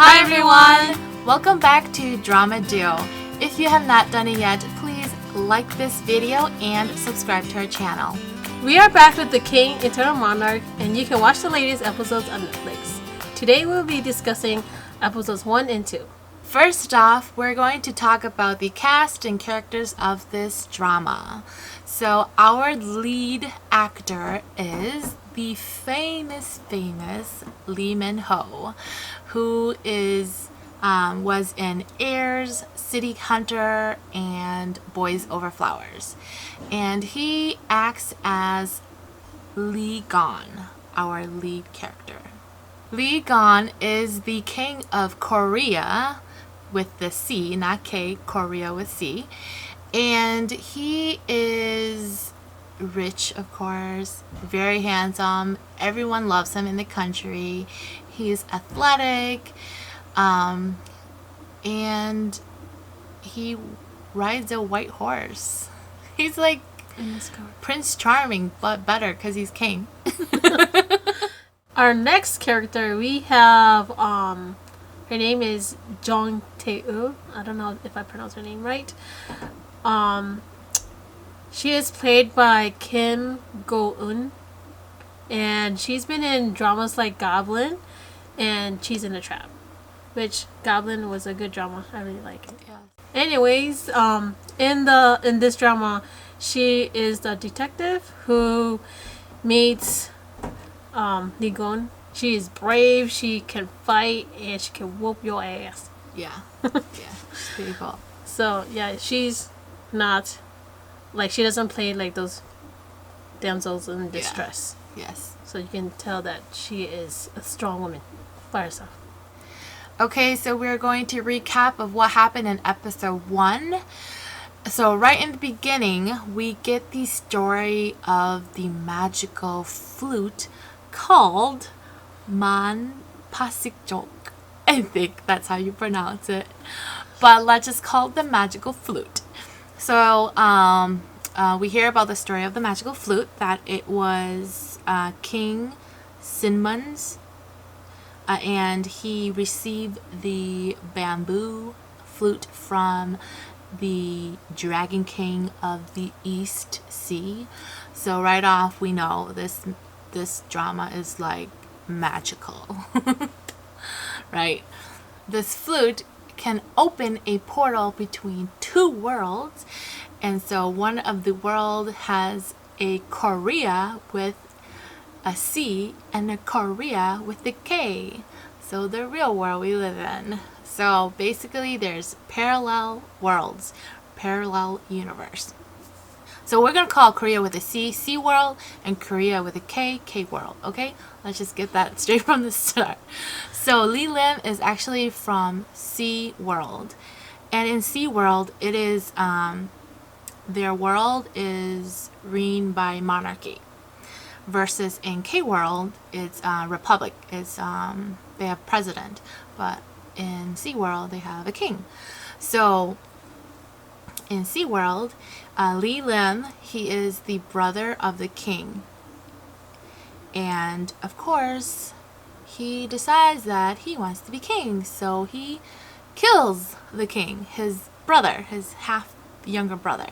Hi everyone! Welcome back to Drama Duo. If you have not done it yet, please like this video and subscribe to our channel. We are back with The King, Eternal Monarch, and you can watch the latest episodes on Netflix. Today we'll be discussing episodes 1 and 2. First off, we're going to talk about the cast and characters of this drama. So our lead actor is the famous Lee Min-ho, who was in Heirs, City Hunter, and Boys Over Flowers. And he acts as Lee Gon, our lead character. Lee Gon is the king of Korea with the C, not K, Korea with C. And he is rich, of course, very handsome. Everyone loves him in the country. He's athletic, and he rides a white horse. He's like Prince Charming, but better because he's king. Our next character, we have, her name is Jong Tae-woo. I don't know if I pronounced her name right. She is played by Kim Go-eun, and she's been in dramas like Goblin and Cheese in a Trap, which Goblin was a good drama. I really like it. Yeah. Anyways, in this drama, she is the detective who meets Lee Gon. She is brave, she can fight, and she can whoop your ass. Yeah. Yeah, she's pretty cool. So, yeah, she's not, like, she doesn't play like those damsels in distress. Yeah. Yes. So you can tell that she is a strong woman by herself. Okay, so we're going to recap of what happened in episode 1. So right in the beginning, we get the story of the magical flute called Manpasikjok. I think that's how you pronounce it. But let's just call it the magical flute. So we hear about the story of the magical flute, that it was King Sinmun's, and he received the bamboo flute from the Dragon King of the East Sea. So right off we know this drama is like magical. Right? This flute can open a portal between two worlds, and so one of the world has a Korea with a C and a Korea with a K, so the real world we live in. So basically there's parallel worlds, parallel universe. So we're gonna call Korea with a C, C world, and Korea with a K, K world. Okay, let's just get that straight from the start. So Lee Lim is actually from C world, and in C world it is their world is reigned by monarchy, versus in K world it's republic. It's they have president, but in C world they have a king. So in Sea World, Lee Lim, he is the brother of the king. And of course, he decides that he wants to be king. So he kills the king, his brother, his half younger brother.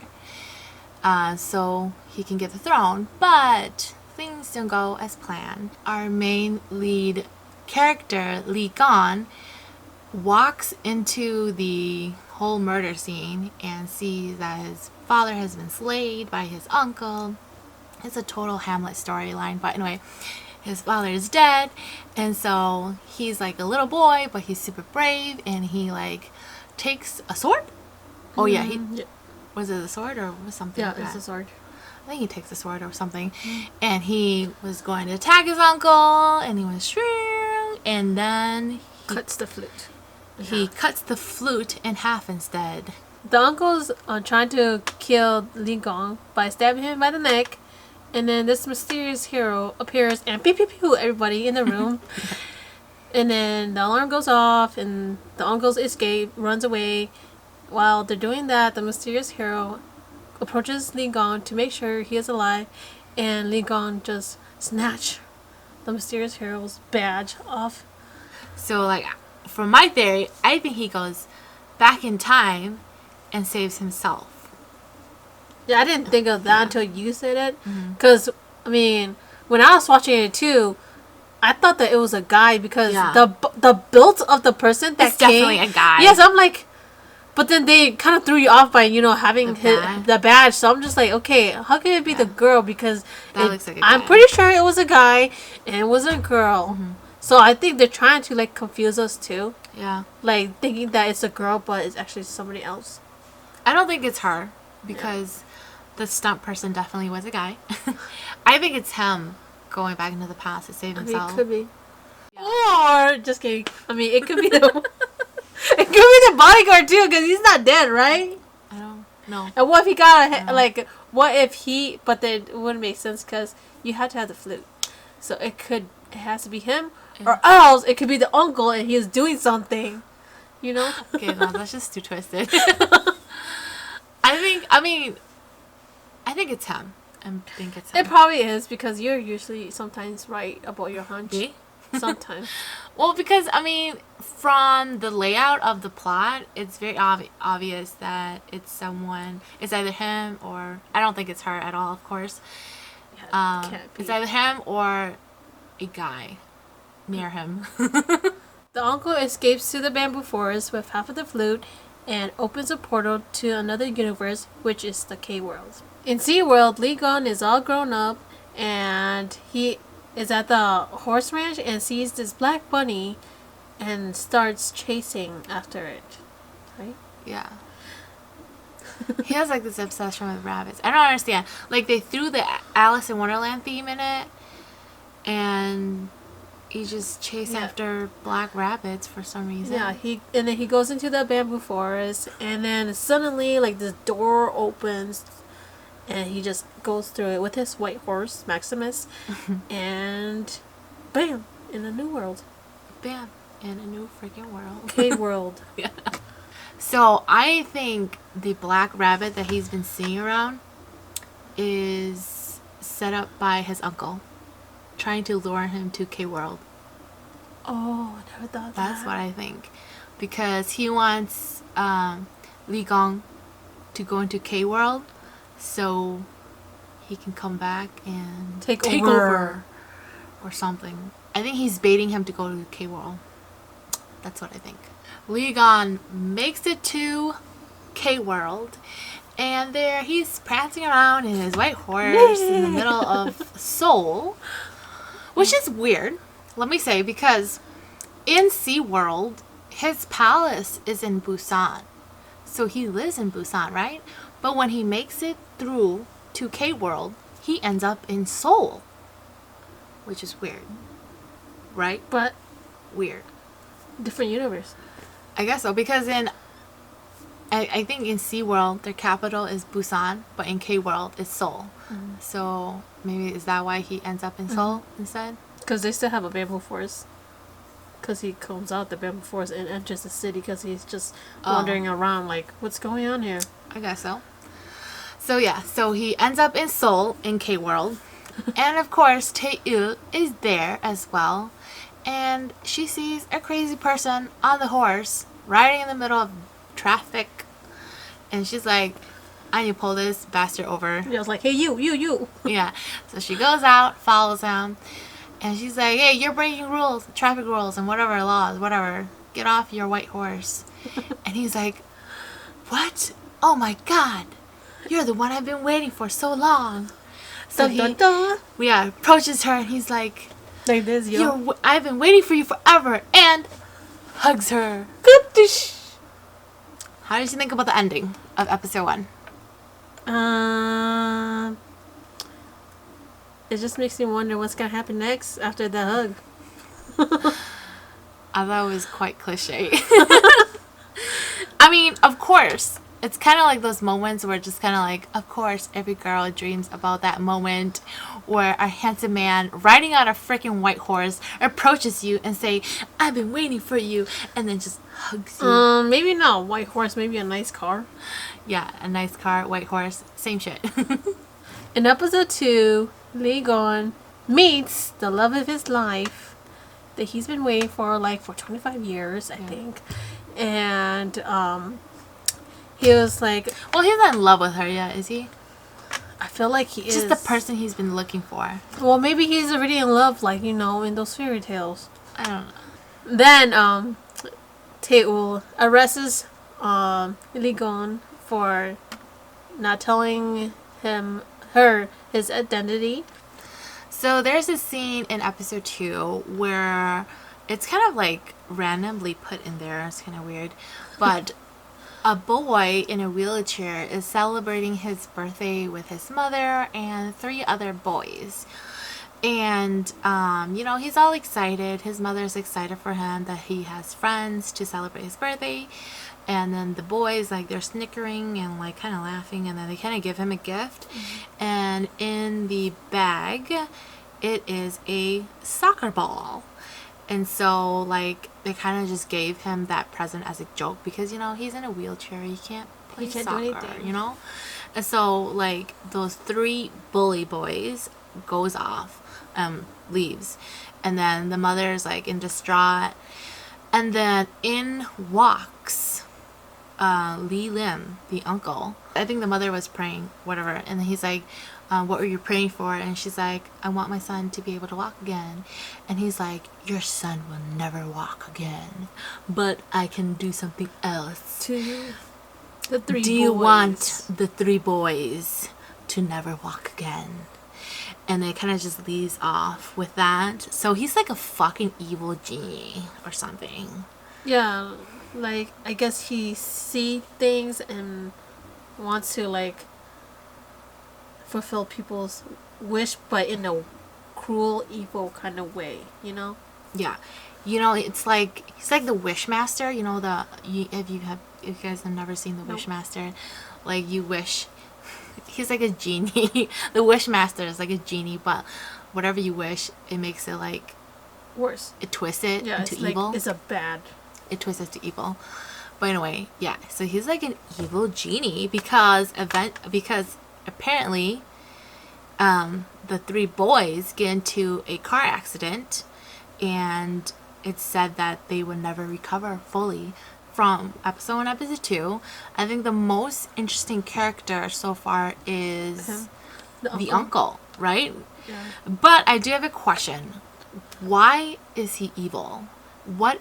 So he can get the throne. But things don't go as planned. Our main lead character, Lee Gon, walks into the whole murder scene and sees that his father has been slayed by his uncle. It's a total Hamlet storyline, but anyway, his father is dead, and so he's like a little boy, but he's super brave, and he like takes a sword. Oh yeah, was it a sword or was something? Yeah, like it's a sword. I think he takes a sword or something, and he was going to attack his uncle, and he was and then he Cuts the flute. He cuts the flute in half instead. The uncle's trying to kill Lee Gon by stabbing him by the neck, and then this mysterious hero appears and pew pew pew everybody in the room. And then the alarm goes off and the uncle's escape, runs away. While they're doing that, the mysterious hero approaches Lee Gon to make sure he is alive, and Lee Gon just snatch the mysterious hero's badge off. So like for my theory, I think he goes back in time and saves himself. Yeah, I didn't think of that until you said it. Because, I mean, when I was watching it too, I thought that it was a guy because the build of the person that it's definitely a guy. Yes, I'm like, but then they kind of threw you off by having the badge. So I'm just like, okay, how can it be the girl? Because looks like a guy. I'm pretty sure it was a guy and it was a girl. So I think they're trying to like confuse us too. Yeah. Like thinking that it's a girl, but it's actually somebody else. I don't think it's her because the stunt person definitely was a guy. I think it's him going back into the past to save himself. It could be. Yeah. Or just kidding. I mean, it could be the it could be the bodyguard too, because he's not dead, right? I don't know. And what if he got like? What if he? But then it wouldn't make sense because you had to have the flute, so it has to be him, or else it could be the uncle and he is doing something. You know? Okay, no, that's just too twisted. I think it's him. It probably is because you're usually sometimes right about your hunch. Me? Sometimes. Well, because from the layout of the plot, it's very obvious that it's either him or I don't think it's her at all. Of course, Can't be. it's either him or a guy near him. The uncle escapes to the bamboo forest with half of the flute and opens a portal to another universe, which is the K-World. In SeaWorld, Lee Gun is all grown up and he is at the horse ranch and sees this black bunny and starts chasing after it. Right? Yeah. He has like this obsession with rabbits. I don't understand. Like they threw the Alice in Wonderland theme in it and he just chased after black rabbits for some reason. Yeah, and then he goes into the bamboo forest and then suddenly like this door opens and he just goes through it with his white horse, Maximus, and bam, in a new world. Bam, in a new freaking world. K-World. Yeah. So I think the black rabbit that he's been seeing around is set up by his uncle, trying to lure him to K-World. Oh, I never thought that. That's what I think. Because he wants Li Gong to go into K-World so he can come back and take over or something. I think he's baiting him to go to K-World. That's what I think. Li Gong makes it to K-World and there he's prancing around in his white horse in the middle of Seoul, which is weird, let me say, because in SeaWorld, his palace is in Busan. So he lives in Busan, right? But when he makes it through to K-World, he ends up in Seoul, which is weird, right? But weird. Different universe. I guess so, because I think in SeaWorld, their capital is Busan, but in K-World, it's Seoul. So maybe is that why he ends up in Seoul instead? Because they still have a bamboo forest. Because he comes out the bamboo forest and enters the city because he's just wandering around like, what's going on here? I guess so. So yeah, so he ends up in Seoul in K-World. And of course, Tae-il is there as well. And she sees a crazy person on the horse riding in the middle of traffic. And she's like, I need to pull this bastard over. Yeah, I was like, hey, you. Yeah. So she goes out, follows him. And she's like, hey, you're breaking rules, traffic rules, and whatever laws, whatever. Get off your white horse. And he's like, what? Oh my God. You're the one I've been waiting for so long. So he approaches her and he's like this, yo. I've been waiting for you forever, and hugs her. How did you think about the ending of episode 1? It just makes me wonder what's gonna happen next after the hug. I thought it was quite cliche. I mean, of course, it's kind of like those moments where just kind of like, of course, every girl dreams about that moment where a handsome man riding on a freaking white horse approaches you and say, I've been waiting for you, and then just hugs you. Maybe not a white horse, maybe a nice car. Yeah, a nice car, white horse, same shit. In episode 2, Lee Gon meets the love of his life. that he's been waiting for like for 25 years, I think. And he was like, well, he's not in love with her yet, is he? I feel like he is just the person he's been looking for. Well, maybe he's already in love, like, you know, in those fairy tales. I don't know. Then Teul arrests Ligon for not telling her his identity. So there's a scene in episode 2 where it's kind of like randomly put in there. It's kind of weird. But a boy in a wheelchair is celebrating his birthday with his mother and 3 other boys. And, you know, he's all excited. His mother's excited for him that he has friends to celebrate his birthday. And then the boys, like, they're snickering and, like, kind of laughing. And then they kind of give him a gift. Mm-hmm. And in the bag, it is a soccer ball. And so, like, they kind of just gave him that present as a joke. Because, you know, he's in a wheelchair. He can't play soccer, you know? And so, like, those 3 bully boys goes off. Leaves, and then the mother's like in distraught, and then in walks Li Lim, the uncle. I think the mother was praying, whatever, and he's like, what were you praying for? And she's like, I want my son to be able to walk again. And he's like, your son will never walk again, but I can do something else. To the 3 boys. Do you want the 3 boys to never walk again? And it kind of just leaves off with that. So he's like a fucking evil genie or something. Yeah, like, I guess he sees things and wants to, like, fulfill people's wish, but in a cruel, evil kind of way, you know? Yeah. You know, it's like, he's like the Wishmaster. You know, if you guys have never seen the Wishmaster, like, you wish... He's like a genie. The Wishmaster is like a genie, but whatever you wish, it makes it like worse. It twists it into it's evil. Like, it's a bad. It twists it to evil. But anyway, yeah. So he's like an evil genie because apparently, the 3 boys get into a car accident, and it's said that they would never recover fully. From episode 1, episode 2, I think the most interesting character so far is the uncle, right? Yeah. But I do have a question. Why is he evil? What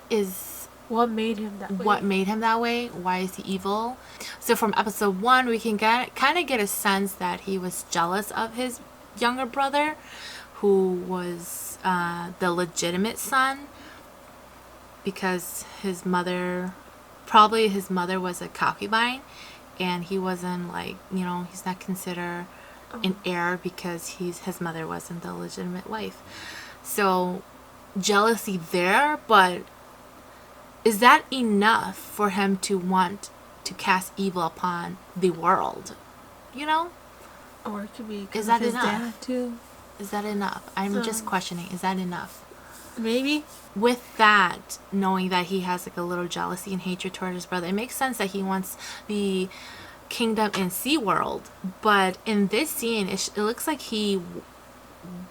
made him that way? What made him that way? Why is he evil? So from episode 1, we can kind of get a sense that he was jealous of his younger brother, who was the legitimate son, because his mother was a concubine, and he wasn't, like, you know, he's not considered an heir because his mother wasn't the legitimate wife. So jealousy there, but is that enough for him to want to cast evil upon the world? You know? Or it could be is that his enough? Dad too. Is that enough? I'm just questioning. Is that enough? Maybe. With that, knowing that he has like a little jealousy and hatred toward his brother, it makes sense that he wants the kingdom in SeaWorld. But in this scene, it looks like he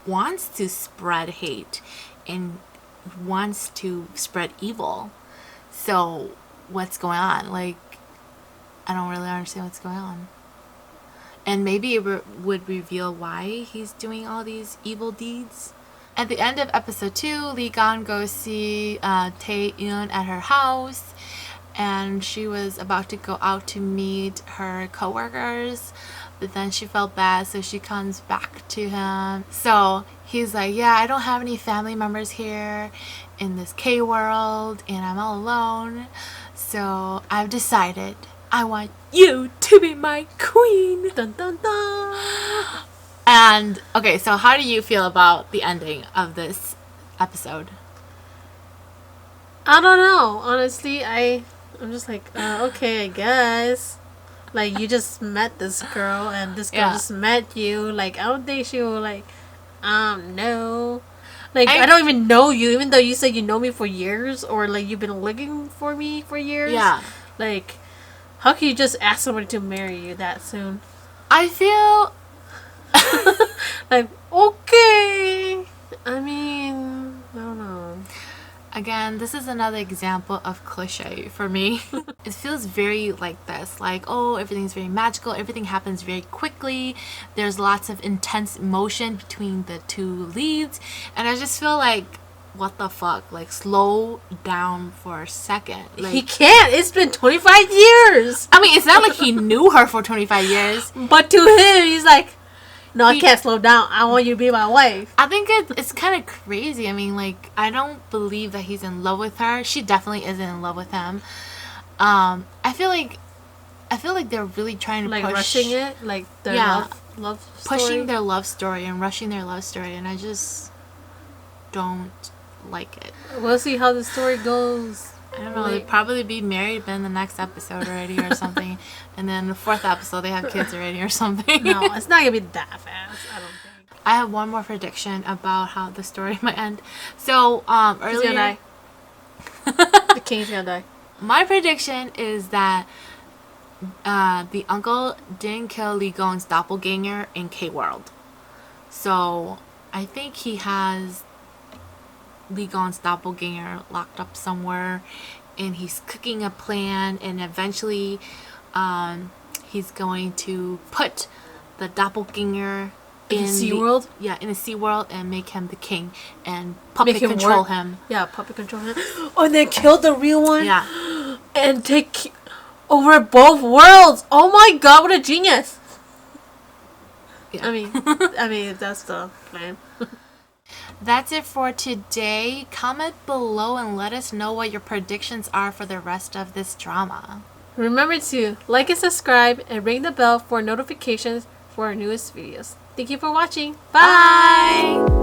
wants to spread hate and wants to spread evil. So what's going on? Like, I don't really understand what's going on. And maybe it would reveal why he's doing all these evil deeds. At the end of episode 2, Lee Gan goes see Tae-eun at her house, and she was about to go out to meet her coworkers, but then she felt bad, so she comes back to him. So he's like, yeah, I don't have any family members here in this K-world, and I'm all alone, so I've decided I want you to be my queen. Dun dun dun. And, okay, so how do you feel about the ending of this episode? I don't know. Honestly, I'm just like, okay, I guess. Like, you just met this girl, and this girl just met you. Like, I don't think she will, like, no. Like, I don't even know you, even though you said you know me for years, or, like, you've been looking for me for years. Yeah. Like, how can you just ask somebody to marry you that soon? I feel... like, okay. I mean, I don't know. Again, this is another example of cliche for me. It feels very like this, like, oh, everything's very magical, everything happens very quickly, there's lots of intense emotion between the two leads, and I just feel like, what the fuck, like, slow down for a second. Like, he can't. It's been 25 years. I mean, it's not like he knew her for 25 years. But to him, he's like, no, I can't slow down. I want you to be my wife. I think it's kind of crazy. I mean, like, I don't believe that he's in love with her. She definitely isn't in love with him. I feel like they're really trying to like push, rushing it, like their love story. Pushing their love story and rushing their love story, and I just don't like it. We'll see how the story goes. I don't know. They'd probably be married in the next episode already or something, and then the 4th episode they have kids already or something. No, it's not gonna be that fast. I don't think. I have one more prediction about how the story might end. So earlier, he's gonna die. The king's gonna die. My prediction is that the uncle didn't kill Li Gong's doppelganger in K-World. So I think he has Li Gong's doppelganger locked up somewhere, and he's cooking a plan, and eventually he's going to put the doppelganger in the Sea World? Yeah, in the Sea World, and make him the king and puppet Make him control work. him. Yeah, puppet control him. Oh, and then kill the real one? Yeah. And take over both worlds. Oh my god, what a genius. Yeah. I mean, that's the plan. That's it for today. Comment below and let us know what your predictions are for the rest of this drama. Remember to like and subscribe and ring the bell for notifications for our newest videos. Thank you for watching. Bye! Bye.